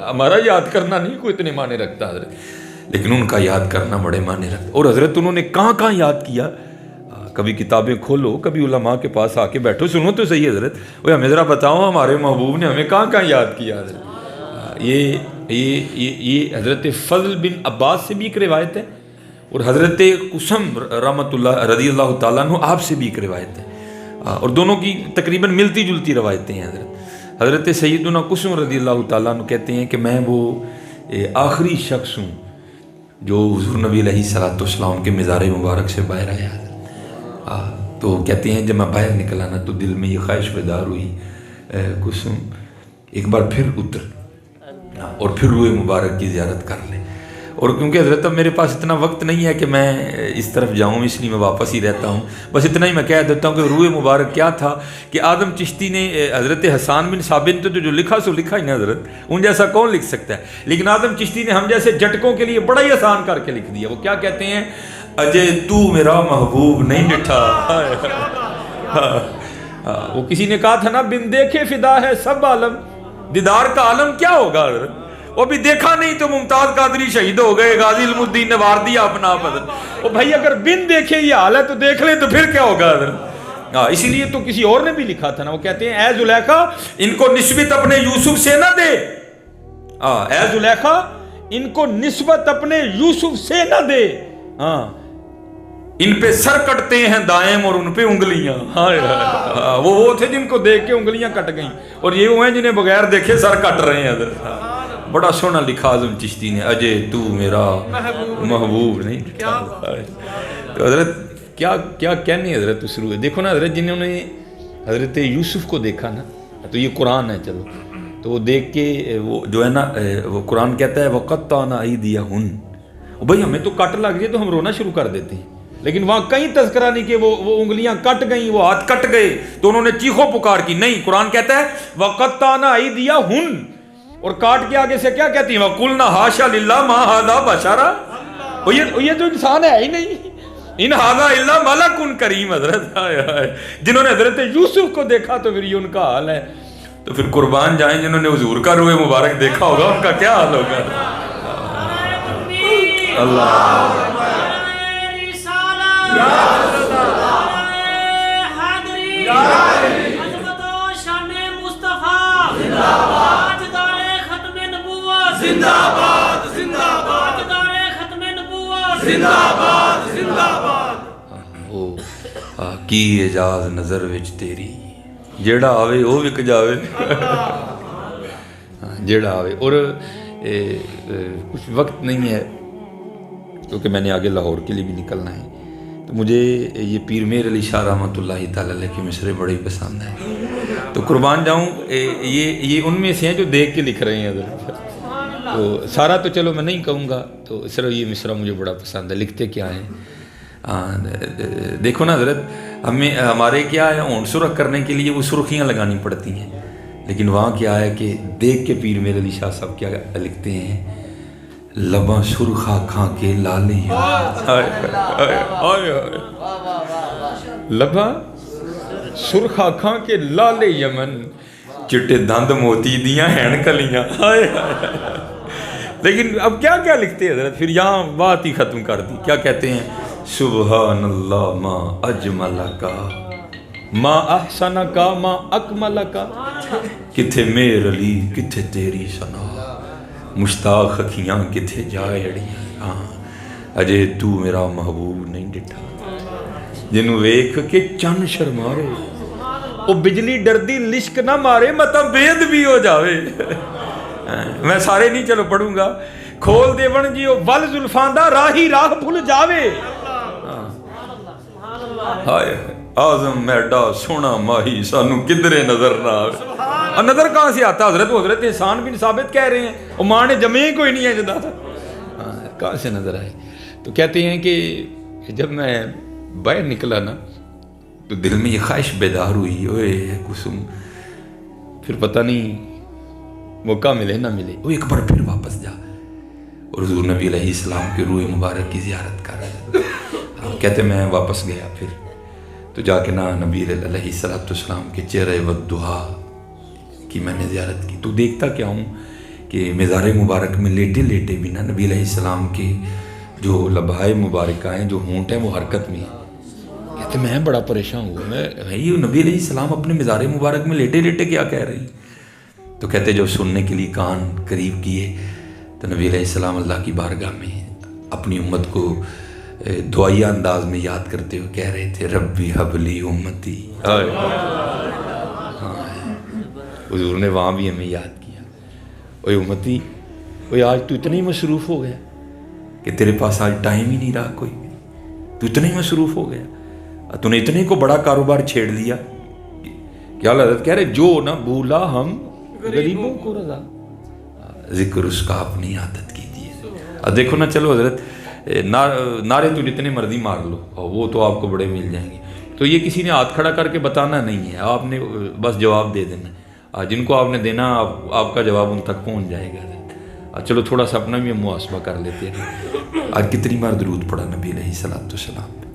ہمارا یاد کرنا نہیں کوئی اتنے معنی رکھتا حضرت، لیکن ان کا یاد کرنا بڑے معنی رکھتا. اور حضرت انہوں نے کہاں کہاں یاد کیا. کبھی کتابیں کھولو، کبھی علماء کے پاس آ کے بیٹھو، سنو تو صحیح حضرت، وہ ہمیں ذرا بتاؤ ہمارے محبوب نے ہمیں کہاں کہاں یاد کیا حضرت. یہ حضرت فضل بن عباس سے بھی ایک روایت ہے، اور حضرت قسم رحمۃ اللہ رضی اللہ تعالیٰ عنہ آپ سے بھی ایک روایت ہے، اور دونوں کی تقریباً ملتی جلتی روایتیں ہیں. حضرت سیدنا قسم رضی اللہ تعالیٰ عنہ کہتے ہیں کہ میں وہ آخری شخص ہوں جو حضور نبی علیہ الصلوۃ والسلام کے مزار مبارک سے باہر آیا. تو کہتے ہیں جب میں باہر نکلا نا تو دل میں یہ خواہش بیدار ہوئی، قسم ایک بار پھر اتر اور پھر روئے مبارک کی زیارت کر لیں. اور کیونکہ حضرت اب میرے پاس اتنا وقت نہیں ہے کہ میں اس طرف جاؤں، اس لیے میں واپس ہی رہتا ہوں. بس اتنا ہی میں کہہ دیتا ہوں کہ روئے مبارک کیا تھا کہ آدم چشتی نے حضرت حسان بن ثابت تو جو لکھا سو لکھا ہی نا حضرت، ان جیسا کون لکھ سکتا ہے، لیکن آدم چشتی نے ہم جیسے جٹکوں کے لیے بڑا ہی آسان کر کے لکھ دیا. وہ کیا کہتے ہیں، اجے تو میرا محبوب نہیں ڈٹھا. وہ کسی نے کہا تھا نا، بن دیکھے فدا ہے سب عالم، دیدار کا عالم کیا ہوگا حضرت. وہ بھی دیکھا نہیں تو ممتاز قادری شہید ہو گئے، غازی علم الدین نے وار دیا اپنا بدن. وہ بھائی اگر بن دیکھے یہ حال ہے تو دیکھ لیں تو پھر کیا ہوگا حضرت. اسی لیے تو کسی اور نے بھی لکھا تھا نا، وہ کہتے ہیں اے زلیخا ان کو نسبت اپنے یوسف سے نہ دے. اے زلیخا ان کو نسبت اپنے یوسف سے نہ دے، ان پہ سر کٹتے ہیں دائم اور ان پہ انگلیاں. وہ تھے جن کو دیکھ کے انگلیاں کٹ گئیں، اور یہ وہ ہیں جنہیں بغیر دیکھے سر کٹ رہے ہیں حضرت. بڑا سونا لکھا اعظم چشتی نے، اجے تو میرا محبوب نہیں. تو حضرت کیا کہنے حضرت اس روح. دیکھو نا حضرت، جنہوں نے حضرت یوسف کو دیکھا نا، تو یہ قرآن ہے چلو، تو وہ دیکھ کے وہ جو ہے نا، وہ قرآن کہتا ہے وَقَطَّعْنَا أَيْدِيَهُنَّ. بھائی ہمیں تو کٹ لگ جائے تو ہم رونا شروع کر دیتے ہیں، لیکن وہاں کہیں تذکرہ نہیں کہ وہ انگلیاں کٹ گئیں، وہ ہاتھ کٹ گئے تو انہوں نے چیخو پکار کی. نہیں، قرآن کہتا ہے وَقَطَّعْنَا أَيْدِيَهُنَّ، اور کاٹ کے آگے سے کیا کہتی ہیں، وَقُلْنَا حَاشَا لِلَّهِ مَا هَذَا بَشَرًا. یہ تو انسان ہے ہی نہیں، ان هَذَا إِلَّا مَلَكٌ كَرِيمٌ. حضرت جنہوں نے حضرت یوسف کو دیکھا تو پھر یہ ان کا حال ہے. تو پھر قربان جائیں جنہوں نے حضور کا روئے مبارک دیکھا ہوگا، ان کا کیا حال ہوگا. اللہ کی اجاز نظر وچ تیری، جیڑا آوے وہ وک جاوے. جیڑا آوے. اور کچھ وقت نہیں ہے کیونکہ میں نے آگے لاہور کے لیے بھی نکلنا ہے، تو مجھے یہ پیر میر علی شاہ رحمۃ اللہ تعالیٰ علیہ کے مصرے بڑے پسند ہیں. تو قربان جاؤں، یہ ان میں سے ہیں جو دیکھ کے لکھ رہے ہیں حضرت. تو سارا تو چلو میں نہیں کہوں گا، تو صرف یہ مصرع مجھے بڑا پسند ہے. لکھتے کیا ہیں، دیکھو نا حضرت، ہمارے کیا ہے، اونٹ سرخ کرنے کے لیے وہ سرخیاں لگانی پڑتی ہیں، لیکن وہاں کیا ہے کہ دیکھ کے پیر میرے علی شاہ صاحب کیا لکھتے ہیں، لباں سرخ آنکھاں کے لالے لباں سرخ آنکھاں کے لالے یمن، چٹے دند موتی دیاں ہین کلیاں. لیکن اب کیا کیا لکھتے ہیں حضرت، پھر یہاں بات ہی ختم کر دی. کیا کہتے ہیں، سبحان اللہ ما اجمل کا ما احسن کا ما اکمل کا، کتھے میر علی کتھے تیری سنا، مشتاق اکھیاں کتھے جائے اڑیاں. اجے تو میرا محبوب نہیں ڈٹھا، جنوں ویکھ کے چن شرمارے، او بجلی ڈردی لشک نہ مارے، مطلب بید بھی ہو جاوے. میں سارے نہیں چلو پڑھوں گا. کھول دے ون جی ول زلفاں دا راہی راہ بھول جاوے. ہائے اعظم میڈا سونا ماہی سانو کدرے نظر نہ آوے. نظر کہاں سے آتا حضرت، حضرت حسان بن ثابت کہہ رہے ہیں، وہ ماں نے جمے ہی کوئی نہیں ہے جدا تھا، کہاں سے نظر آئے. تو کہتے ہیں کہ جب میں باہر نکلا نا تو دل میں یہ خواہش بیدار ہوئی، اوے قسم پھر پتہ نہیں موقع ملے نہ ملے، وہ ایک بار پھر واپس جا اور حضور نبی علیہ السلام کے روح مبارک کی زیارت کر رہے. کہتے میں واپس گیا پھر تو جا کے نا نبی علیہ السلام کے چہرے والدہا کی میں نے زیارت کی. تو دیکھتا کیا ہوں کہ مزار مبارک میں لیٹے لیٹے بھی نا نبی علیہ السلام کے جو لبہائے مبارکہ ہیں، جو ہونٹ ہیں، وہ حرکت میں ہیں۔ کہتے میں بڑا پریشان ہوا، میں بھائی نبی علیہ السلام اپنے مزار مبارک میں لیٹے لیٹے کیا کہہ رہے ہیں؟ تو کہتے جب سننے کے لیے کان قریب کیے تو نبی علیہ السلام اللہ کی بارگاہ میں اپنی امت کو دعائیہ انداز میں یاد کرتے ہوئے کہہ رہے تھے ربی حبلی امتی۔ حضور نے وہاں بھی ہمیں یاد کیا، اوے امتی، اوے آج تو اتنا ہی مصروف ہو گیا کہ تیرے پاس آج ٹائم ہی نہیں رہا کوئی بھی، تو اتنا ہی مصروف ہو گیا، تو نے اتنے کو بڑا کاروبار چھیڑ لیا۔ کیا حضرت کہہ رہے جو نہ بھولا ہم غریبوں کو رضا، ذکر اس کا اپنی عادت کیجیے۔ اب دیکھو نا، چلو حضرت نعرے تو جتنے مرضی مار لو اور وہ تو آپ کو بڑے مل جائیں گے، تو یہ کسی نے ہاتھ کھڑا کر کے بتانا نہیں ہے، آپ نے بس جواب دے دینا، جن کو آپ نے دینا آپ کا جواب ان تک پہنچ جائے گا۔ چلو تھوڑا سا اپنا بھی محاسبہ کر لیتے ہیں، آج کتنی بار درود پڑھا نبی علیہ السلام پہ؟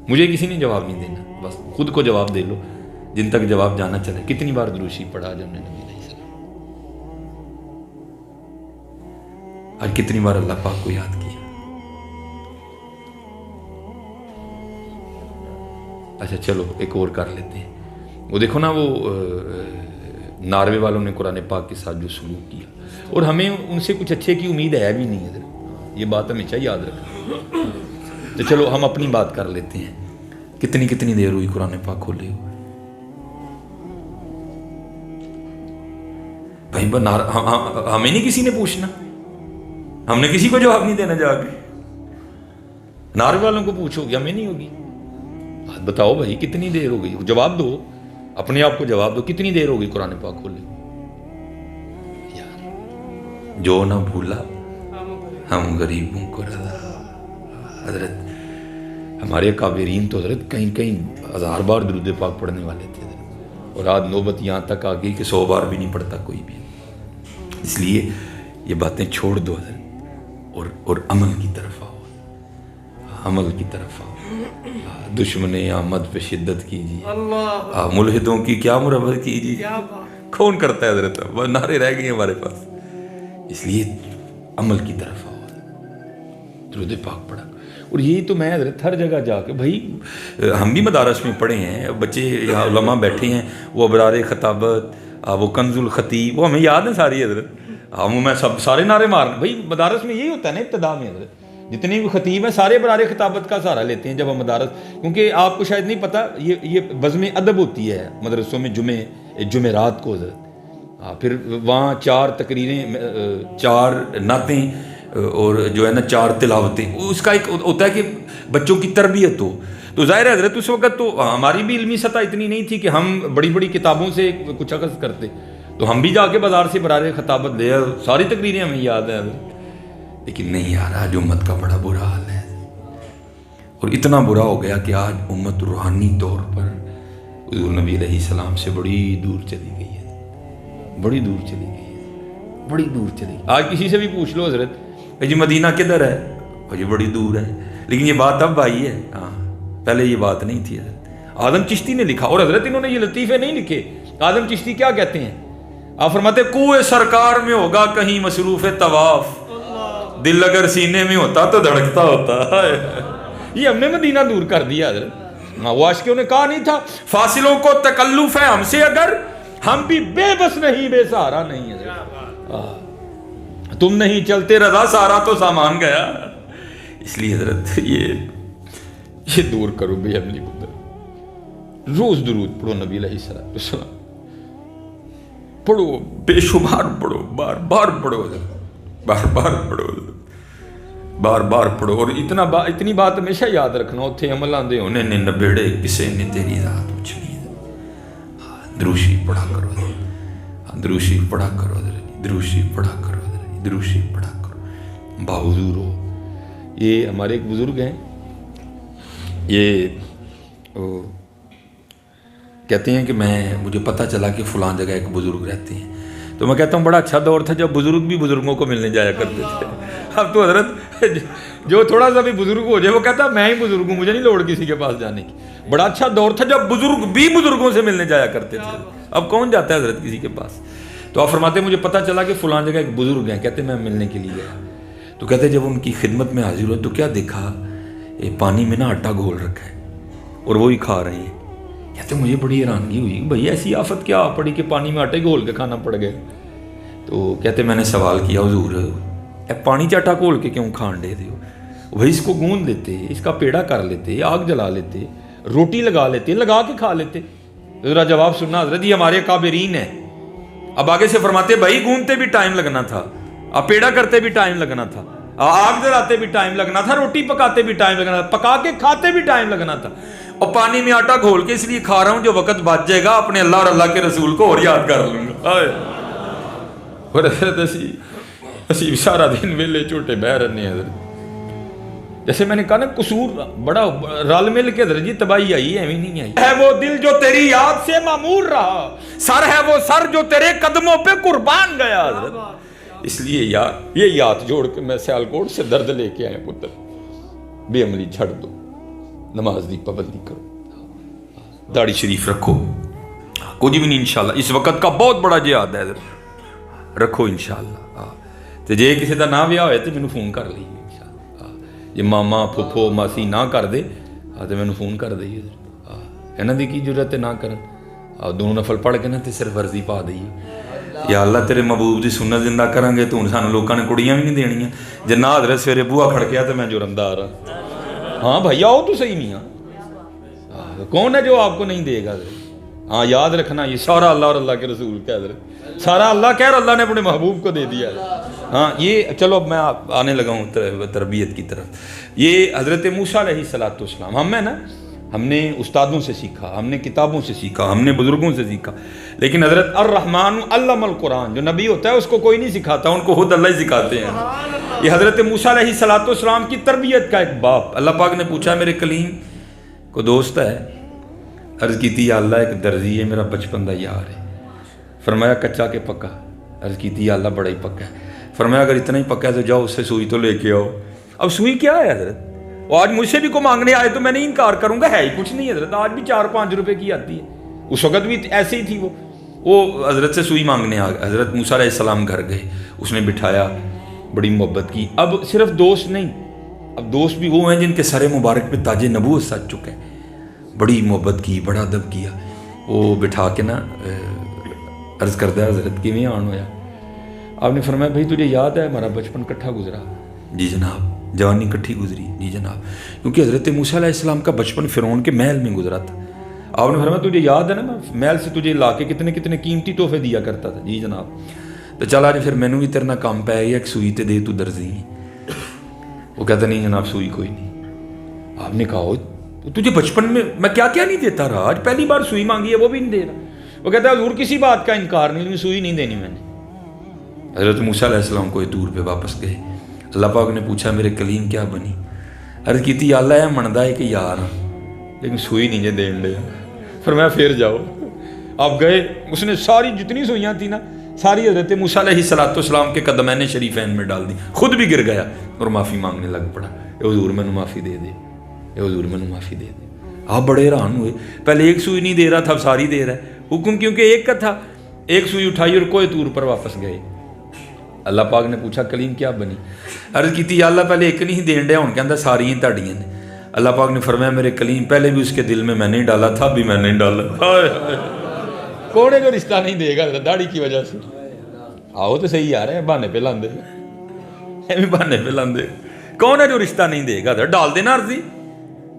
مجھے کسی نے جواب نہیں دینا، بس خود کو جواب دے لو، جن تک جواب جانا چلے کتنی بار درود شریف پڑھا جو ہم نے نبی علیہ السلام؟ آج کتنی بار اللہ پاک کو یاد کیا؟ اچھا چلو ایک اور کر لیتے ہیں، وہ دیکھو نا، وہ ناروے والوں نے قرآن پاک کے ساتھ جو سلوک کیا، اور ہمیں ان سے کچھ اچھے کی امید ہے بھی نہیں ہے، یہ بات ہمیشہ یاد رکھنا۔ تو چلو ہم اپنی بات کر لیتے ہیں، کتنی دیر ہوئی قرآن پاک کھولے ہوئے؟ بھائی ہمیں نہیں کسی نے پوچھنا، ہم نے کسی کو جواب نہیں دینا، جا کے ناروے والوں کو پوچھو گے، ہمیں نہیں ہوگی۔ بتاؤ بھائی کتنی دیر ہو گئی، جواب دو، اپنے آپ کو جواب دو، کتنی دیر ہو گئی قرآن پاک کھولے؟ یار جو نہ بھولا ہم غریبوں کو رضا۔ حضرت ہمارے کابرین تو حضرت کہیں ہزار بار درود پاک پڑھنے والے تھے، اور آج نوبت یہاں تک آ گئی کہ 100 بار بھی نہیں پڑھتا کوئی بھی۔ اس لیے یہ باتیں چھوڑ دو حضرت، اور عمل کی طرف آؤ، عمل کی طرف آؤ۔ دشمن آمد پہ شدت کیجیے، ملحدوں کی کیا مربت کیجیے، کون کرتا ہے حضرت؟ وہ نعرے رہ گئے ہمارے پاس۔ اس لیے عمل کی طرف آؤ، درود پاک پڑھا۔ اور یہی تو میں حضرت ہر جگہ جا کے، بھائی ہم بھی مدارس میں پڑھے ہیں، بچے یہاں علماء بیٹھے ہیں، وہ ابرار خطابت، وہ کنز الخطیب، وہ ہمیں یاد ہے ساری حضرت، میں سارے نعرے مارنا۔ بھائی مدارس میں یہی ہوتا ہے نا، ابتدا میں حضرت جتنے بھی خطیب ہیں سارے ابرار خطابت کا سہارا لیتے ہیں جب ہم مدارس، کیونکہ آپ کو شاید نہیں پتہ یہ بزم ادب ہوتی ہے مدرسوں میں جمعرات کو حضرت، پھر وہاں 4 تقریریں، 4 نعتیں، اور جو ہے نا 4 تلاوتیں، اس کا ایک ہوتا ہے کہ بچوں کی تربیت ہو۔ تو ظاہر ہے حضرت اس وقت تو ہماری بھی علمی سطح اتنی نہیں تھی کہ ہم بڑی بڑی کتابوں سے کچھ اخذ کرتے، تو ہم بھی جا کے بازار سے برار خطابت لے، ساری تقریریں ہمیں یاد ہیں حضرت، لیکن نہیں آ رہا۔ جو امت کا بڑا برا حال ہے، اور اتنا برا ہو گیا کہ آج امت روحانی طور پر حضور نبی علیہ السلام سے بڑی دور چلی گئی ہے، بڑی دور چلی گئی ہے، بڑی دور چلی گئی۔ آج کسی سے بھی پوچھ لو حضرت جی مدینہ کدھر ہے، جی بڑی دور ہے، لیکن یہ بات اب آئی ہے، ہاں پہلے یہ بات نہیں تھی حضرت۔ اعظم چشتی نے لکھا، اور حضرت انہوں نے یہ لطیفے نہیں لکھے، اعظم چشتی کیا کہتے ہیں، آپ فرماتے کوئے سرکار میں ہوگا کہیں مصروف طواف، دل اگر سینے میں ہوتا تو دھڑکتا ہوتا۔ یہ ہم نے مدینہ دور کر دیا حضرت، وہ عاشقوں نے کہا نہیں تھا فاصلوں کو تکلف ہے ہم سے اگر، ہم بھی بے بس نہیں بے سہارا نہیں حضرت، تم نہیں چلتے رضا سارا تو سامان گیا۔ اس لیے حضرت یہ دور کرو بے عملی کو، روز درود پڑھو نبی علیہ السلام، پڑھو بے شمار پڑھو، بار بار پڑھو حضرت، بار بار پڑھو حضرت، بار بار پڑھو۔ اور اتنی بات ہمیشہ یاد رکھنا، اتھے عمل آندے ہونے نے نبیڑے کسے نے تیری ذات پوچھنی، دروشی پڑھا کرو حضرت، دروشی پڑھا کرو حضرت، دروشی پڑھا کرو حضرت، دروشی پڑھا کرو، باحضور ہو۔ یہ ہمارے ایک بزرگ ہیں، یہ کہتے ہیں کہ مجھے پتہ چلا کہ فلاں جگہ ایک بزرگ رہتے ہیں، تو میں کہتا ہوں بڑا اچھا دور تھا جب بزرگ بھی بزرگوں کو ملنے جایا کرتے تھے۔ اب تو حضرت جو تھوڑا سا بھی بزرگ ہو جائے وہ کہتا ہے میں ہی بزرگ ہوں، مجھے نہیں لوڑ کسی کے پاس جانے کی۔ بڑا اچھا دور تھا جب بزرگ بھی بزرگوں سے ملنے جایا کرتے تھے، اب کون جاتا ہے حضرت کسی کے پاس؟ تو آپ فرماتے مجھے پتہ چلا کہ فلاں جگہ ایک بزرگ ہیں، کہتے میں ملنے کے لیے گیا، تو کہتے جب ان کی خدمت میں حاضر ہوئے تو کیا دیکھا، پانی میں نا آٹا گھول رکھا ہے اور وہی کھا رہے ہیں۔ کہتے مجھے بڑی حیرانگی ہوئی، بھئی ایسی آفت کیا پڑی کہ پانی میں آٹے گھول کے کھانا پڑ گئے؟ تو کہتے میں نے سوال کیا حضور پانی چ آٹا گھول کے کیوں کھان دے ہو؟ بھائی اس کو گوندھ لیتے، اس کا پیڑا کر لیتے، آگ جلا لیتے، روٹی لگا لیتے، لگا کے کھا لیتے۔ ذرا جواب سننا حضرت، یہ ہمارے کابرین ہیں۔ اب آگے سے فرماتے بھائی گوندھتے بھی ٹائم لگنا تھا، اب پیڑا کرتے بھی ٹائم لگنا تھا، آگ جلاتے بھی ٹائم لگنا تھا، روٹی پکاتے بھی ٹائم لگنا تھا، پکا کے کھاتے بھی ٹائم لگنا تھا، اور پانی میں آٹا گھول کے اس لیے کھا رہا ہوں جو وقت بچ جائے گا اپنے اللہ اور اللہ کے رسول کو اور یاد کر لوں گا۔ اور حضرت اسی سارا دن ویلے جھوٹے بہ رہنے ہیں حضرت۔ جیسے میں نے کہا نا قصور بڑا رل مل کے حضرت جی تباہی آئی ہے، نہیں آئی ہے۔ وہ دل جو تیری یاد سے معمور رہا، سر ہے وہ سر جو تیرے قدموں پہ قربان گیا حضرت۔ اس لیے یار یہ یاد جوڑ کے میں سیالکوٹ سے درد لے کے آئے پتر، بے عملی چھڑ دو، نماز دی پابندی کرو، داڑھی شریف رکھو، کچھ بھی نہیں انشاءاللہ۔ اس وقت کا بہت بڑا جہاد ہے حضرت، رکھو انشاءاللہ۔ تے جے کسی دا نہ ویاہ ہوئے تو مینوں فون کر لئی انشاءاللہ۔ جے ماما پھپھو ماسی نہ کر دے تو مینوں فون کر دئی حضرت، انہاں دی کی ضرورت ہے نہ کرن، دونوں نفل پڑھ کے نہ تے صرف ورزی پا دئیے۔ یا اللہ تیرے محبوب دی سنت زندہ کریں گے تو سانوں لوکاں نے کڑیاں بھی نہیں دینیاں، جے نہ حضرت سویرے بوہا کھڑکیا تو میں جرمدار ہاں۔ ہاں بھائی آؤ تو صحیح نہیں ہاں، کون ہے جو آپ کو نہیں دے گا حضرت؟ ہاں یاد رکھنا یہ سارا اللہ اور اللہ کے رسول کا حضرت، سارا اللہ کہہ رہا، اللہ نے اپنے محبوب کو دے دیا ہے۔ ہاں یہ چلو اب میں آنے لگا ہوں تربیت کی طرف۔ یہ حضرت موسیٰ علیہ السلام، ہم ہیں نا، ہم نے استادوں سے سیکھا، ہم نے کتابوں سے سیکھا، ہم نے بزرگوں سے سیکھا، لیکن حضرت الرحمن علم القرآن، جو نبی ہوتا ہے اس کو کوئی نہیں سکھاتا، ان کو خود اللہ ہی سکھاتے ہیں۔ یہ حضرت موسیٰ علیہ السلام کی تربیت کا ایک باپ، اللہ پاک نے پوچھا میرے کلیم کو دوست ہے، عرض کی تھی یا اللہ ایک درزی ہے میرا بچپن دا یار ہے، فرمایا کچا کہ پکا؟ عرض کی تھی یا اللہ بڑا ہی پکا ہے، فرمایا اگر اتنا ہی پکا ہے تو جاؤ اس سے سوئی تو لے کے آؤ۔ اب سوئی کیا ہے حضرت؟ وہ آج مجھ سے بھی کو مانگنے آئے تو میں نہیں انکار کروں گا، ہے ہی کچھ نہیں حضرت، آج بھی 4-5 روپے کی آتی ہے، اس وقت بھی ایسے ہی تھی۔ وہ حضرت سے سوئی مانگنے آ گئے، حضرت موسیٰ علیہ السلام گھر گئے، اس نے بٹھایا، بڑی محبت کی۔ اب صرف دوست نہیں، اب دوست بھی وہ ہیں جن کے سر مبارک پہ تاج نبوت سج چکے ہیں، بڑی محبت کی، بڑا ادب کیا۔ وہ بٹھا کے نا عرض کرتا ہے حضرت کیویں آن ہویا؟ آپ نے فرمایا بھائی تجھے یاد ہے ہمارا بچپن کٹھا گزرا؟ جی جناب۔ جوانی کٹھی گزری؟ جی جناب۔ کیونکہ حضرت موسیٰ علیہ السلام کا بچپن فرعون کے محل میں گزرا تھا۔ آپ نے فرمایا تجھے یاد ہے نا میں محل سے تجھے لا کے کتنے کتنے قیمتی تحفے دیا کرتا تھا؟ جی جناب۔ تو چل آج پھر مینوں بھی تیرے نال کام پی گیا، ایک سوئی تے دے تو درزی۔ وہ کہتا نہیں جناب سوئی کوئی نہیں۔ آپ نے کہا تجھے بچپن میں کیا کیا نہیں دیتا رہا، آج پہلی بار سوئی مانگی ہے وہ بھی نہیں دے رہا۔ وہ کہتا ہے حضور کسی بات کا انکار نہیں، سوئی نہیں دینی میں نے۔ حضرت موسیٰ علیہ السلام کوئی دور پہ واپس گئے، اللہ پاک نے پوچھا میرے کلیم کیا بنی؟ عرض کی تھی اللہ ہے مندا ہے کہ یار لیکن سوئی نہیں جے دین لے۔ فرمایا پھر جاؤ۔ آپ گئے، اس نے ساری جتنی سوئیاں تھیں نا ساری حضرت موسیٰ علیہ السلام کے قدمین شریفین میں ڈال دی، خود بھی گر گیا اور معافی مانگنے لگ پڑا، اے حضور میں نے معافی دے دے، اے حضور میں نے معافی دے دے۔ آپ بڑے حیران ہوئے، پہلے ایک سوئی نہیں دے رہا تھا، اب ساری دے رہا ہے، حکم کیونکہ ایک کا تھا۔ ایک سوئی اٹھائی اور کوہ طور پر واپس گئے۔ اللہ پاک نے پوچھا کلیم کیا بنی؟ عرض کی تھی یا اللہ پہلے ایک نہیں دین ڈیا، ہن کہندا ساری ہی تہاڈیاں نے۔ اللہ پاک نے فرمایا میرے کلیم پہلے بھی اس کے دل میں میں نہیں ڈالا تھا، بھی میں نہیں ڈالا۔ کون ہے جو رشتہ نہیں دے گا داڑھی کی وجہ سے؟ آؤ تو صحیح آ رہے ہیں، بہانے پہ لاندے، بہانے پہ لاندے۔ کون ہے جو رشتہ نہیں دے گا؟ ڈال دینا عرضی۔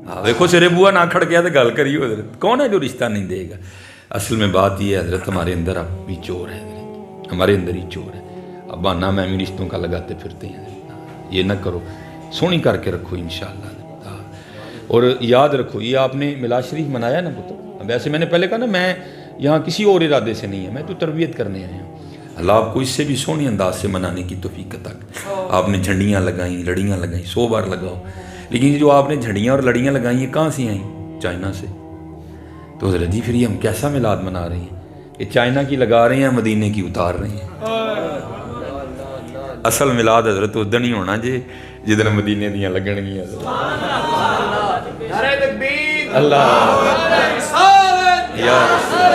ہاں دیکھو سرے بوا نہ کھڑ گیا تو گل کریو حضرت، کون ہے جو رشتہ نہیں دے گا؟ اصل میں بات یہ ہے حضرت ہمارے اندر اب بھی چور ہے حضرت، ہمارے اندر ہی چور ہے۔ اب بہانہ میں بھی رشتوں کا لگاتے پھرتے ہیں، یہ نہ کرو، سونی کر کے رکھو انشاءاللہ۔ اور یاد رکھو یہ آپ نے میلاد شریف منایا نا پتر، ویسے میں نے پہلے کہا نا میں یہاں کسی اور ارادے سے نہیں ہے، میں تو تربیت کرنے آیا ہوں۔ اللہ آپ کو اس سے بھی سونی انداز سے منانے کی توفیق عطا کرے۔ آپ نے جھنڈیاں لگائیں، لڑیاں لگائیں، 100 بار لگاؤ، لیکن جو آپ نے جھنڈیاں اور لڑیاں لگائیں یہ کہاں سے آئیں؟ چائنا سے۔ تو حضرت جی پھر یہ ہم کیسا میلاد منا رہے ہیں کہ چائنا کی لگا رہے ہیں، مدینے کی اتار رہے ہیں؟ اصل میلاد حضرت ادن ہی ہونا جی جدن مدینے دیاں لگن گیاں۔ اللہ یا رسول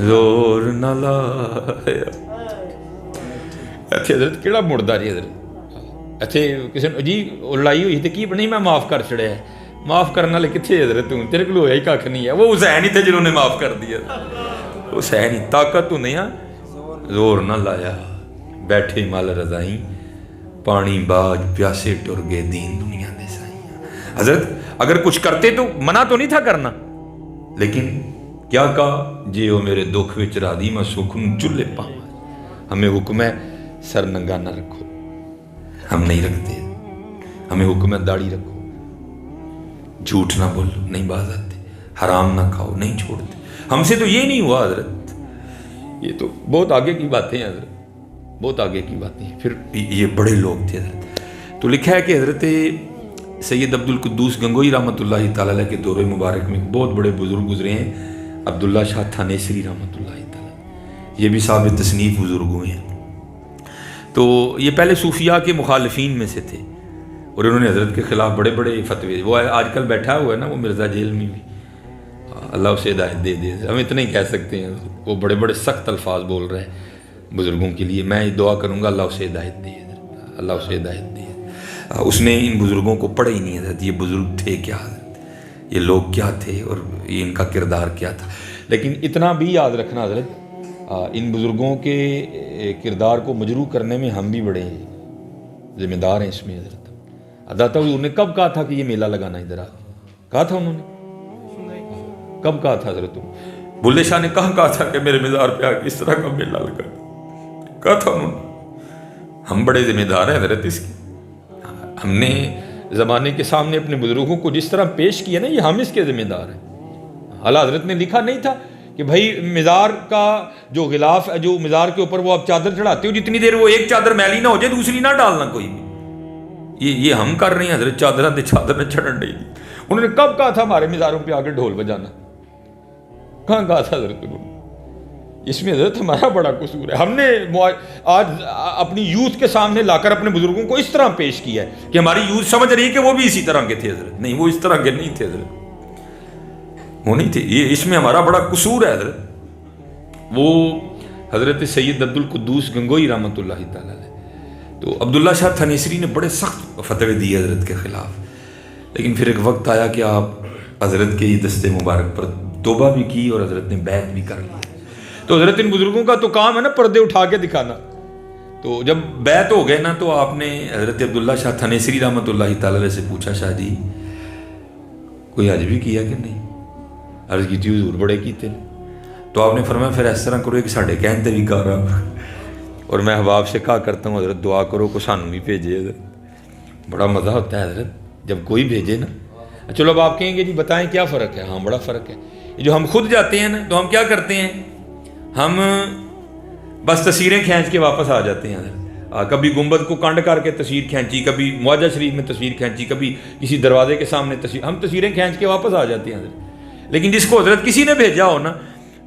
زور نہ لایا. اتنے حضرت کہڑا مڑتا جی حضرت, اتنے کسی نے جی لڑائی ہوئی تو کی نہیں میں معاف کر چڑیا ہے, معاف کرنے والے کتنے حضرت تو تیرے کو ہوا ہی کھ نہیں ہے. وہ حسین ہی تھے جنہوں نے معاف کر دیا, حسین ہی. طاقت تو نہیں, زور نہ لایا بیٹھے مل رضائی, پانی باج پیاسے ٹر گئے دین دنیا دے سائیاں. حضرت اگر کچھ کرتے تو منع تو نہیں تھا کرنا, لیکن کیا کہا, جی وہ میرے دکھ وچ راضی میں سکھ نوں چولہے پاواں. ہمیں حکم ہے سر ننگا نہ رکھو, ہم نہیں رکھتے. ہمیں حکم ہے داڑھی رکھو, جھوٹ نہ بولو نہیں باز آتے, حرام نہ کھاؤ نہیں چھوڑتے. ہم سے تو یہ نہیں ہوا حضرت, یہ تو بہت آگے کی باتیں ہیں حضرت, بہت آگے کی باتیں ہیں. پھر یہ بڑے لوگ تھے حضرت. تو لکھا ہے کہ حضرت سید عبد القدوس گنگوئی رحمۃ اللہ تعالیٰ علیہ کے دور مبارک میں بہت بڑے بزرگ گزرے ہیں, عبداللہ شاہ تھانیسری رحمۃ اللہ تعالیٰ, یہ بھی صاحب تصنیف بزرگ ہوئے ہیں. تو یہ پہلے صوفیاء کے مخالفین میں سے تھے, اور انہوں نے حضرت کے خلاف بڑے بڑے فتوے, وہ آج کل بیٹھا ہوا ہے نا وہ مرزا جیل میں بھی, اللہ اسے ہدایت دے دے. ہم اتنا ہی کہہ سکتے ہیں, وہ بڑے بڑے سخت الفاظ بول رہے ہیں بزرگوں کے لیے. میں دعا کروں گا اللہ اسے ہدایت دے, اللہ اسے ہدایت دے. اس نے ان بزرگوں کو پڑھا ہی نہیں حضرت, یہ بزرگ تھے کیا حضرت, یہ لوگ کیا تھے اور یہ ان کا کردار کیا تھا. لیکن اتنا بھی یاد رکھنا حضرت, ان بزرگوں کے کردار کو مجروح کرنے میں ہم بھی بڑے ذمہ دار ہیں اس میں حضرت. داتا حضور نے کب کہا تھا کہ یہ میلہ لگانا ادھر آ, کہا تھا انہوں نے, کب کہا تھا حضرت؟ بلے شاہ نے کہا تھا کہ میرے مزار پہ آ کے اس طرح کا میلہ لگا, کہا تھا انہوں نے. ہم بڑے ذمہ دار ہیں حضرت اس کے. ہم نے زمانے کے سامنے اپنے بزرگوں کو جس طرح پیش کیا نا, یہ ہم اس کے ذمہ دار ہیں. اعلیٰ حضرت نے لکھا نہیں تھا کہ بھائی مزار کا جو غلاف ہے, جو مزار کے اوپر وہ آپ چادر چڑھاتے ہو, جتنی دیر وہ ایک چادر میلی نہ ہو جائے دوسری نہ ڈالنا کوئی بھی. یہ ہم کر رہے ہیں حضرت, چادر نہ چڑھن نہیں دی. انہوں نے کب کہا تھا ہمارے مزاروں پہ آ کے ڈھول بجانا, کہاں کہا تھا حضرت انہوں نے؟ اس میں حضرت ہمارا بڑا قصور ہے. ہم نے آج اپنی یوتھ کے سامنے لا کر اپنے بزرگوں کو اس طرح پیش کیا ہے کہ ہماری یوتھ سمجھ رہی ہے کہ وہ بھی اسی طرح کے تھے حضرت. نہیں, وہ اس طرح کے نہیں تھے حضرت, وہ نہیں تھے. یہ اس میں ہمارا بڑا قصور ہے حضرت. وہ حضرت سید عبد القدوس گنگوئی رحمۃ اللہ تعالیٰ علیہ, تو عبداللہ شاہ تھانیسری نے بڑے سخت فتوے دیے حضرت کے خلاف. لیکن پھر ایک وقت آیا کہ آپ حضرت کے یہ دستے مبارک پر توبہ بھی کی اور حضرت نے بیعت بھی کر لی. تو حضرت ان بزرگوں کا تو کام ہے نا پردے اٹھا کے دکھانا. تو جب بیعت ہو گئے نا, تو آپ نے حضرت عبداللہ شاہ تھانیسری رحمۃ اللہ تعالیٰ علیہ سے پوچھا, شاہ جی کوئی حج بھی کیا کہ نہیں؟ عرض کی تھی حضور بڑے کیتے. تو آپ نے فرمایا پھر اس طرح کرو کہ ساڈے کہن تے بھی کر رہا, اور میں احباب سے کہا کرتا ہوں حضرت دعا کرو کو سانوں بھی بھیجے حضرت. بڑا مزہ ہوتا ہے حضرت جب کوئی بھیجے نا. چلو اب آپ کہیں گے جی بتائیں کیا فرق ہے. ہاں بڑا فرق ہے. جو ہم خود جاتے ہیں نا تو ہم کیا کرتے ہیں, ہم بس تصویریں کھینچ کے واپس آ جاتے ہیں حضرت. کبھی گنبد کو کنڈ کر کے تصویر کھینچی, کبھی معاہدہ شریف میں تصویر کھینچی, کبھی کسی دروازے کے سامنے تصویر, ہم تصویریں کھینچ کے واپس آ جاتے ہیں حضرت. لیکن جس کو حضرت کسی نے بھیجا ہو نا,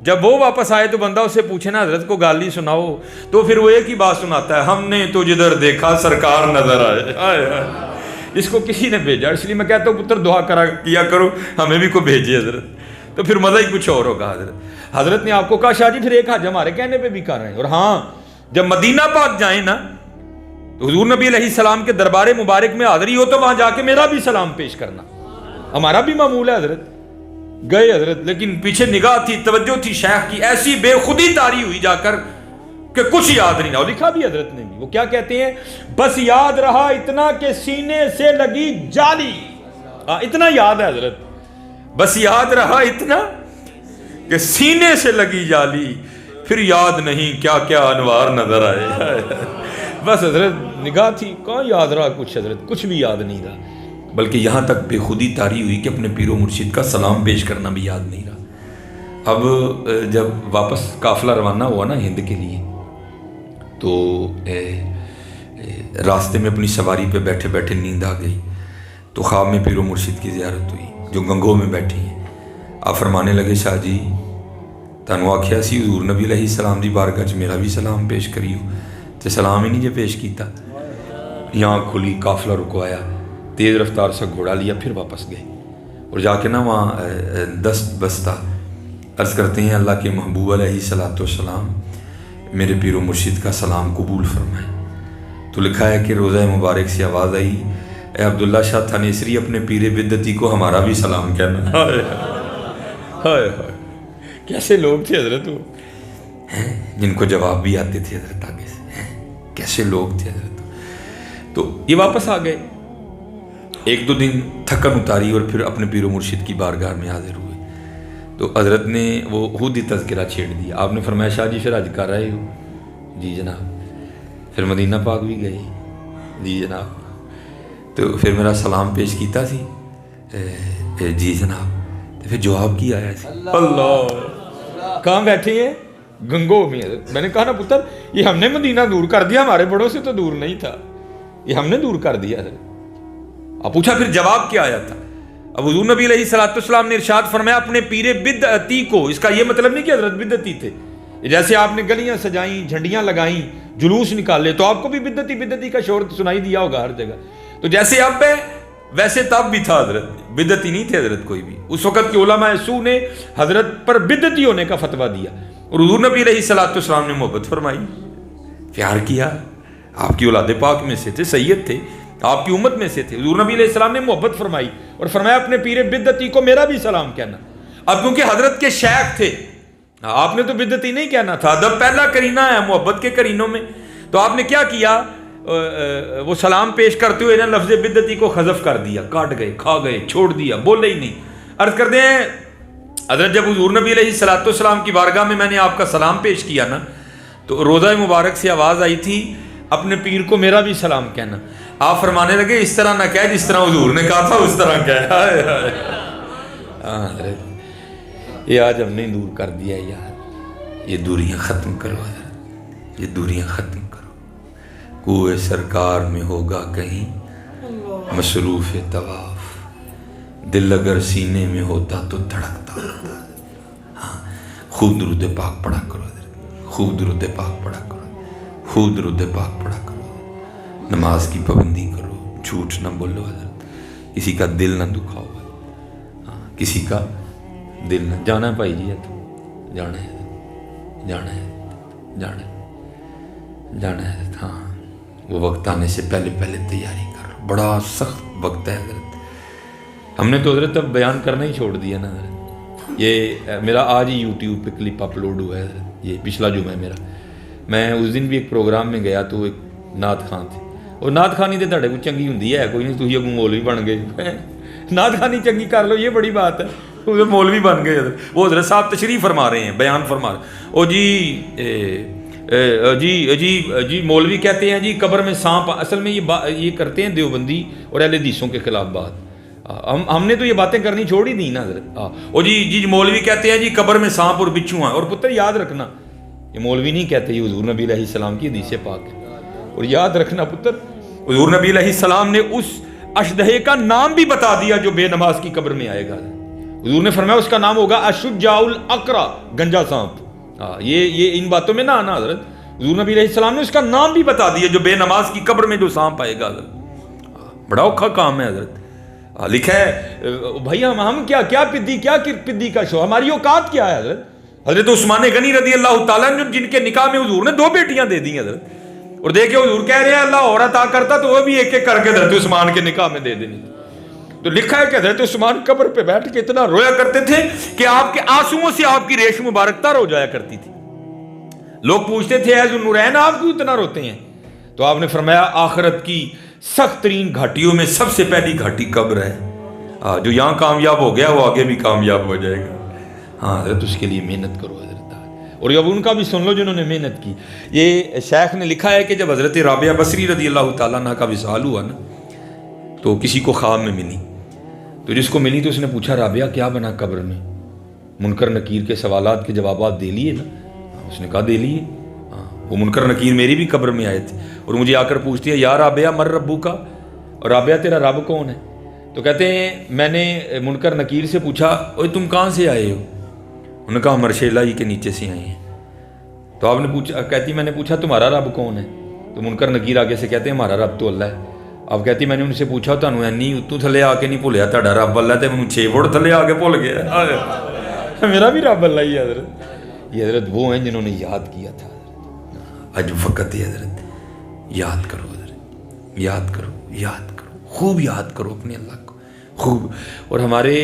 جب وہ واپس آئے تو بندہ اسے پوچھے نا حضرت کو گالی سناؤ, تو پھر وہ ایک ہی بات سناتا ہے, ہم نے تو جدھر دیکھا سرکار نظر آئے. اس کو کسی نے بھیجا. اس لیے میں کہتا ہوں پتر دعا کیا کرو ہمیں بھی کوئی بھیجے حضرت, تو پھر مزہ ہی کچھ اور ہوگا حضرت. حضرت نے آپ کو کہا شاہ جی پھر ایک حج ہمارے کہنے پہ بھی کر رہے ہیں. اور ہاں جب مدینہ پاک جائیں نا تو حضور نبی علیہ السلام کے دربار مبارک میں حاضری ہو تو وہاں جا کے میرا بھی سلام پیش کرنا, ہمارا بھی معمول ہے حضرت. گئے حضرت, لیکن پیچھے نگاہ تھی, توجہ تھی شیخ کی, ایسی بے خودی طاری ہوئی جا کر کہ کچھ یاد نہیں رہا. لکھا بھی حضرت نے بھی, وہ کیا کہتے ہیں, بس یاد رہا اتنا کہ سینے سے لگی جالی. اتنا یاد ہے حضرت, بس یاد رہا اتنا کہ سینے سے لگی جالی, پھر یاد نہیں کیا کیا انوار نظر آئے. بس حضرت نگاہ تھی, کہاں یاد رہا کچھ حضرت, کچھ بھی یاد نہیں رہا. بلکہ یہاں تک بے خودی طاری ہوئی کہ اپنے پیر و مرشد کا سلام پیش کرنا بھی یاد نہیں رہا. اب جب واپس قافلہ روانہ ہوا نا ہند کے لیے, تو راستے میں اپنی سواری پہ بیٹھے بیٹھے نیند آ گئی. تو خواب میں پیر و مرشد کی زیارت ہوئی جو گنگو میں بیٹھی ہیں. آپ فرمانے لگے شاہ جی تانوں آکھیا سی حضور نبی علیہ السلام دی بارگاہ چ میرا بھی سلام پیش کریو, تے سلام ہی نہیں جے پیش کیتا. یہاں کھلی, قافلہ رکوایا, تیز رفتار سے گھوڑا لیا, پھر واپس گئے. اور جا کے نا وہاں دست بستہ عرض کرتے ہیں اللہ کے محبوب علیہ الصلوۃ والسلام میرے پیر و مرشد کا سلام قبول فرمائیں. تو لکھا ہے کہ روزہ مبارک سے آواز آئی، اے عبداللہ شاہ تھانیسری اپنے پیر بدعتی کو ہمارا بھی سلام کہنا. ہائے ہائے ہائے، کیسے لوگ تھے حضرت وہ، جن کو جواب بھی آتے تھے حضرت آگے سے، کیسے لوگ تھے حضرت. تو یہ واپس آ گئے، ایک دو دن تھکن اتاری اور پھر اپنے پیر و مرشد کی بارگاہ میں حاضر ہوئے. تو حضرت نے وہ خود ہی تذکرہ چھیڑ دیا. آپ نے فرمایا شاہ جی پھر حج کر رہے ہو؟ جی جناب. پھر مدینہ پاک بھی گئے؟ جی جناب. تو پھر میرا سلام پیش کیتا سی؟ جی جناب. تو پھر جواب کی آیا سی؟ اللہ. کہاں بیٹھے ہیں؟ گنگو میں. میں نے کہا نا پتر یہ ہم نے مدینہ دور کر دیا، ہمارے بڑوں سے تو دور نہیں تھا، یہ ہم نے دور کر دیا. آپ پوچھا پھر جواب کیا آیا تھا؟ اب حضور نبی علیہ الصلوۃ والسلام نے ارشاد فرمایا اپنے پیر بدعتی کو. اس کا یہ مطلب نہیں کہ حضرت بدعتی تھے. جیسے آپ نے گلیاں سجائیں، جھنڈیاں لگائیں، جلوس نکالے، تو آپ کو بھی بدعتی کا شور سنائی دیا ہوگا ہر جگہ. تو جیسے اب ہے ویسے تب بھی تھا حضرت، بدعتی نہیں تھے حضرت کوئی بھی. اس وقت کے علماء سو نے حضرت پر بدعتی ہونے کا فتویٰ دیا اور حضور نبی علیہ الصلوۃ والسلام نے محبت فرمائی، پیار کیا. آپ کی اولاد پاک میں سے تھے، سید تھے، آپ کی امت میں سے تھے. حضور نبی علیہ السلام نے محبت فرمائی اور فرمایا اپنے پیر بدعتی کو میرا بھی سلام کہنا. اب کیونکہ حضرت کے شیخ تھے، آپ نے تو بدعتی نہیں کہنا تھا، ادب پہلا کرینہ ہے محبت کے کرینوں میں. تو آپ نے کیا کیا؟ وہ سلام پیش کرتے ہوئے لفظ بدعتی کو حذف کر دیا، کاٹ گئے، کھا گئے، چھوڑ دیا، بولے ہی نہیں. عرض کرتے ہیں حضرت جب حضور نبی علیہ الصلوۃ والسلام کی بارگاہ میں نے آپ کا سلام پیش کیا نا، تو روزہ مبارک سے آواز آئی تھی اپنے پیر کو میرا بھی سلام کہنا. آپ فرمانے لگے اس طرح نہ کہہ جس طرح حضور نے کہا تھا اس طرح کہہ. یہ آج ہم نے دور کر دیا یار. یہ دوریاں ختم کرو حضرت، یہ دوریاں ختم کرو. کوئے سرکار میں ہوگا کہیں مصروف طواف، دل اگر سینے میں ہوتا تو دھڑکتا ہوتا. ہاں خوب درود پاک پڑھا کرو حضرت، خوب درود پاک پڑھا کرو، خوب درود پاک پڑھا کرو. نماز کی پابندی کرو، جھوٹ نہ بولو حضرت، کسی کا دل نہ دکھاؤ. ہاں کسی کا دل نہ. جانا ہے بھائی جی، جانا ہے، جانا ہے، جانا ہے، جانا ہے. ہاں وہ وقت آنے سے پہلے تیاری کر لو. بڑا سخت وقت ہے حضرت. ہم نے تو حضرت اب بیان کرنا ہی چھوڑ دیا نا حضرت. یہ میرا آج ہی یوٹیوب پہ کلپ اپلوڈ ہوا ہے حضرت، یہ پچھلا جمعہ ہے میرا. میں اس دن بھی ایک پروگرام میں گیا تو ایک نعت خان تھے. اور نعت خانی تو تھوڑے کو چنگی ہوندی ہے، کوئی نہیں تھی اگوں مولوی بن گئے. نعت خانی چنگی کر لو، یہ بڑی بات ہے. مولوی بن گئے حضرت. وہ حضرت صاحب تشریف فرما رہے ہیں، بیان فرما رہے ہیں. او جی مولوی کہتے ہیں جی قبر میں سانپ. اصل میں یہ کرتے ہیں دیوبندی اور اہل حدیثوں کے خلاف بات. ہم نے تو یہ باتیں کرنی چھوڑ ہی دی نا حضرت. او جی مولوی کہتے ہیں جی قبر میں سانپ اور بچھو ہیں. اور پتر یاد رکھنا یہ مولوی نہیں کہتے، یہ حضور نبی علیہ السلام کی حدیث پاک ہے. اور یاد رکھنا پتر حضور نبی علیہ السلام نے اس اشدہے کا نام بھی بتا دیا جو بے نماز کی قبر میں آئے گا. حضور نے فرمایا اس کا نام ہوگا اشجاع الاقرع، گنجا سانپ. یہ ان باتوں میں نہ آنا حضرت. حضور نبی علیہ السلام نے اس کا نام بھی بتا دیا جو بے نماز کی قبر میں جو سانپ آئے گا حضرت. بڑا اوکھا کام ہے حضرت. لکھا ہے بھائی ہم کیا پدی کا شو، ہماری اوقات کیا ہے حضرت. حضرت عثمان غنی رضی اللہ تعالیٰ جن کے نکاح میں حضور نے 2 بیٹیاں دے دی حضرت. اور دیکھیں حضور کہہ رہے ہیں اللہ اور عطا کرتا تو وہ بھی ایک ایک کر کے حضرت عثمان کے نکاح میں دے دینی. تو لکھا ہے کہ حضرت عثمان قبر پہ بیٹھ کے اتنا رویا کرتے تھے کہ آپ کے آنسوؤں سے آپ کی ریش مبارک تر ہو جایا کرتی تھی. لوگ پوچھتے تھے اے ذوالنورین آپ کیوں اتنا روتے ہیں؟ تو آپ نے فرمایا آخرت کی سخت ترین گھاٹیوں میں سب سے پہلی گھاٹی قبر ہے. جو یہاں کامیاب ہو گیا وہ آگے بھی کامیاب ہو جائے گا. ہاں حضرت اس کے لیے محنت کرو حضرت. اور اب ان کا بھی سن لو جنہوں نے محنت کی. یہ شیخ نے لکھا ہے کہ جب حضرت رابعہ بصری رضی اللہ تعالیٰ عنہ کا وصال ہوا نا تو کسی کو خواب میں ملی. تو جس کو ملی تو اس نے پوچھا رابعہ کیا بنا قبر میں؟ منکر نکیر کے سوالات کے جوابات دے لیے نا؟ اس نے کہا دے لیے. وہ منکر نکیر میری بھی قبر میں آئے تھے اور مجھے آ کر پوچھتی ہے یا رابعہ مر ربو کا، اور رابعہ تیرا رب کون ہے؟ تو کہتے ہیں میں نے منکر نکیر سے پوچھا اوے تم کہاں سے آئے ہو؟ انہوں نے کہا مرشیلا ہی کے نیچے سے آئے ہیں. تو آپ نے پوچھا، کہتی میں نے پوچھا تمہارا رب کون ہے؟ تو منکر نکیر آگے سے کہتے ہیں ہمارا رب تو اللہ ہے. آپ کہتی میں نے ان سے پوچھا تمہیں اتوں تھلے آ کے نہیں بھولیا تھا رب اللہ تو مجھے 6 فٹ تھلے آ کے بھول گیا. میرا بھی رب اللہ ہی ہے حضرت. یہ حضرت وہ ہیں جنہوں نے یاد کیا تھا. آج وقت ہے حضرت, یاد کرو حضرت, یاد کرو, یاد کرو, خوب یاد کرو اپنے اللہ کو خوب. اور ہمارے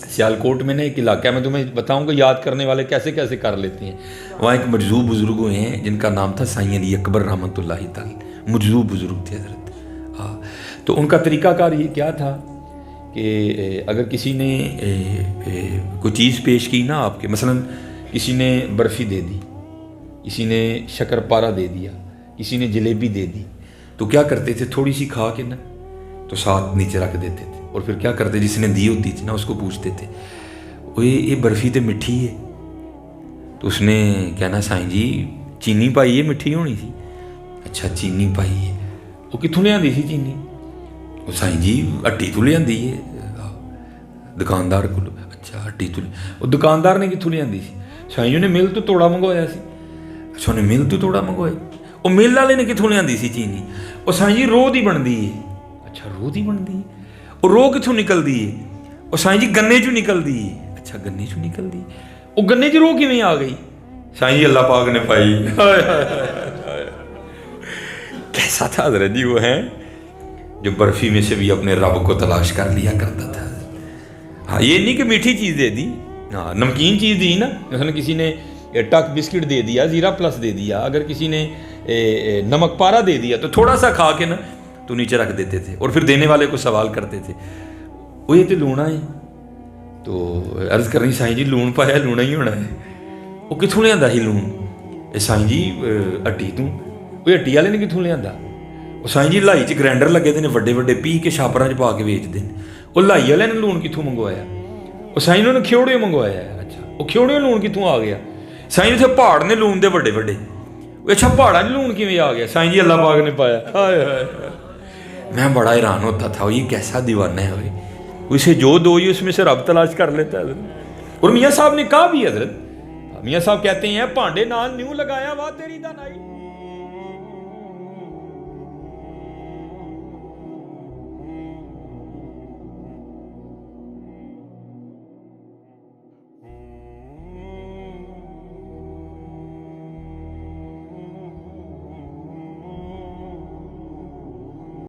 سیالکوٹ میں نا ایک علاقہ ہے, میں تمہیں بتاؤں گا یاد کرنے والے کیسے کیسے کر لیتے ہیں. وہاں ایک مجذوب بزرگ ہوئے ہیں جن کا نام تھا سائیں علی اکبر رحمۃ اللہ تعالی. مجذوب بزرگ تھے حضرت. ہاں, تو ان کا طریقہ کار یہ کیا تھا کہ اگر کسی نے کوئی چیز پیش کی نا آپ کے, مثلاً کسی نے برفی دے دی, کسی نے شکر پارا دے دیا, کسی نے جلیبی دے دی, تو کیا کرتے تھے, تھوڑی سی کھا کے نا تو ساتھ نیچے رکھ دیتے تھے. اور پھر کیا کرتے, جس نے دی ہوتی تھی نا اس کو پوچھتے تھے, وہ یہ برفی تو مٹھی ہے. تو اس نے کہنا سائیں جی چینی پائی ہے, مٹھی ہونی سی. اچھا چینی پائی ہے, وہ کتوں لیا سی چینی؟ وہ سائیں جی ہٹی تو لیا ہے دکاندار کو. اچھا ہٹی تو, وہ دکاندار نے کتوں لیا سی؟ سائیں جی نے مل تو توڑا منگوایا سی. اچھا انہیں مل تو توڑا منگوایا. وہ مل والے نے کتوں لیا سی چینی؟ وہ سائیں جی روہ دی بنتی ہے. اچھا روہ دی بنتی ہے, وہ روہ کتوں نکلتی ہے؟ وہ سائیں جی گنے چوں نکلتی ہے. اچھا گنے چوں نکلتی ہے, وہ گنے چ روہ کیویں آ گئی؟ سائیں جی اللہ پاک نے پائی. کیسا تھا حضرت جی وہ ہیں جو برفی میں سے بھی اپنے رب کو تلاش کر لیا کرتا تھا. ہاں یہ نہیں کہ میٹھی چیز دے دی, ہاں نمکین چیز دی نا, مثلا کسی نے ٹک بسکٹ دے دیا, زیرہ پلس دے دیا, اگر کسی نے نمک پارا دے دیا تو تھوڑا سا کھا کے نا تو نیچے رکھ دیتے تھے. اور پھر دینے والے کو سوال کرتے تھے, وہ یہ تو لونا ہے. تو عرض کرنی سائیں جی لون پایا لونا ہی ہونا ہے. وہ کتوں لیا سی لون؟ یہ سائیں جی ہٹی تو, وہ ہٹی والے نے کتوں لیا؟ وہ سائیں جی لائی چ گرائنڈر لگے دے نے وڈے وڈے, پی کے چھاپراں چ پا کے ویچتے ہیں. وہ لائی والے نے لون کتوں منگوایا؟ وہ سائیں جی نے کھیوڑے منگوایا ہے. اچھا وہ کھیوڑے لون کتوں آ گیا؟ سائیں جی اتنے پہاڑ نے لون دے وڈے وڈے. اچھا پہاڑاں چ لون کیویں آ گیا؟ سائیں جی اللہ پاک نے پایا. ہائے ہائے, میں بڑا حیران ہوتا تھا, یہ کیسا دیوانہ ہے ہوئے, اسے جو دو ہی اس میں سے رب تلاش کر لیتا ہے. اور میاں صاحب نے کہا بھی حضرت, میاں صاحب کہتے ہیں پانڈے نال نیوں لگایا وا تیری دانائی.